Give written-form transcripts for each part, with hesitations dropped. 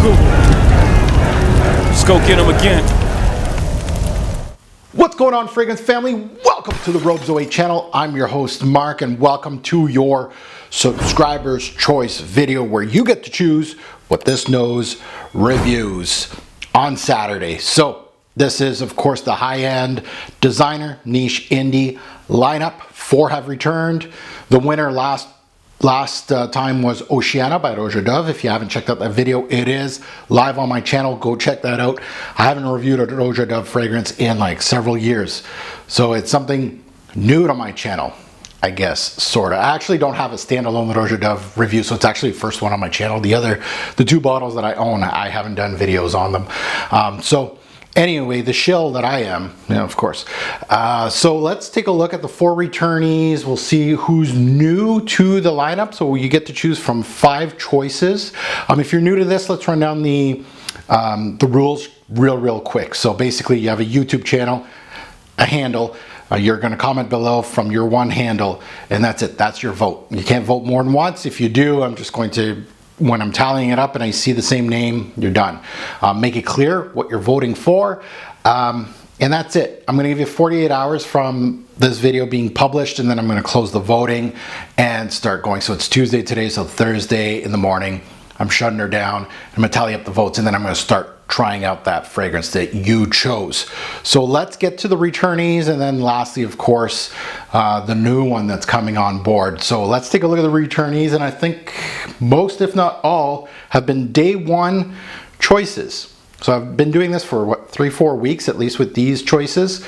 Google. Let's go get them again. What's going on, fragrance family? Welcome to the Robes 08 channel. I'm your host, Mark, and welcome to your subscriber's choice video where you get to choose what this nose reviews on Saturday. So this is, of course, the high-end designer niche indie lineup. 4 have returned. The winner last time was Oceana by Rouge et Dove. If you haven't checked out that video, it is live on my channel. Go check that out. I haven't reviewed a Rouge et Dove fragrance in like several years, so it's something new to my channel, I guess, sort of. I actually don't have a standalone Rouge et Dove review, so it's actually the first one on my channel. The 2 bottles that I own, I haven't done videos on them. So anyway, the shill that I am, of course. So let's take a look at the 4 returnees. We'll see who's new to the lineup. So you get to choose from 5 choices. If you're new to this, let's run down the rules real quick. So basically, you have a YouTube channel, a handle. You're going to comment below from your one handle, and that's it. That's your vote. You can't vote more than once. If you do, I'm just going to, when I'm tallying it up and I see the same name, you're done. Make it clear what you're voting for, and that's it. I'm going to give you 48 hours from this video being published, and then I'm going to close the voting and start going. So it's Tuesday today, so Thursday in the morning, I'm shutting her down. I'm going to tally up the votes, and then I'm going to start trying out that fragrance that you chose. So let's get to the returnees, and then lastly, of course, the new one that's coming on board. So let's take a look at the returnees, and I think most, if not all, have been day 1 choices. So I've been doing this for what, 3-4 weeks at least with these choices.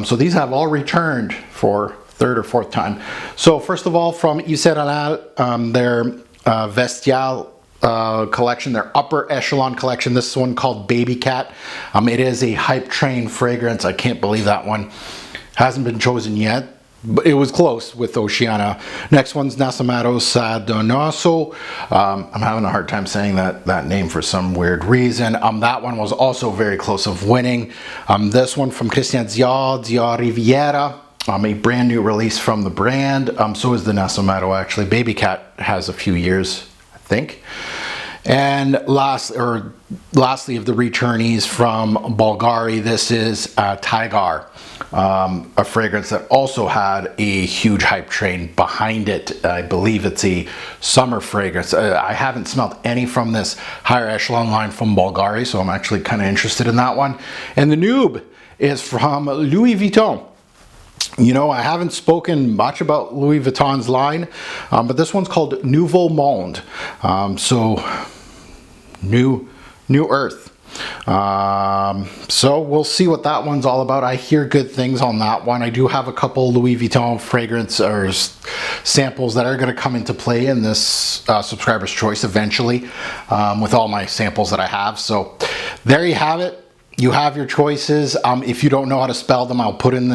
So these have all returned for 3rd or 4th time. So first of all, from Yves Saint Laurent, their Vestiaire collection, their upper echelon collection. This one called Babycat. It is a hype train fragrance. I can't believe that one hasn't been chosen yet, but it was close with Oceana. Next one's Nasomatto Sadonaso. I'm having a hard time saying that name for some weird reason. That one was also very close of winning. This one from Christian Dior, Dioriveria. A brand new release from the brand. So is the Nasomatto, actually. Babycat has a few years, I think. And lastly of the returnees from Bvlgari, this is Tygar, a fragrance that also had a huge hype train behind it. I believe it's a summer fragrance. I haven't smelled any from this higher echelon line from Bvlgari, so I'm actually kind of interested in that one. And the noob is from Louis Vuitton. I haven't spoken much about Louis Vuitton's line, but this one's called Nouveau Monde. So new earth. So we'll see what that one's all about. I hear good things on that one. I do have a couple Louis Vuitton fragrance or samples that are going to come into play in this subscriber's choice eventually, with all my samples that I have. So there you have it. You have your choices. If you don't know how to spell them, I'll put in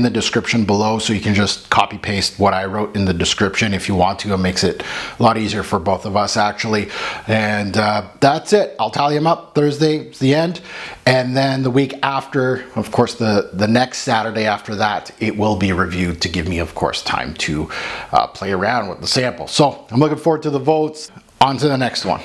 the description below, so you can just copy paste what I wrote in the description if you want to. It makes it a lot easier for both of us, actually. And that's it. I'll tally them up. Thursday is the end, and then the week after, of course, the next Saturday after that, it will be reviewed to give me, of course, time to play around with the sample. So I'm looking forward to the votes. On to the next one.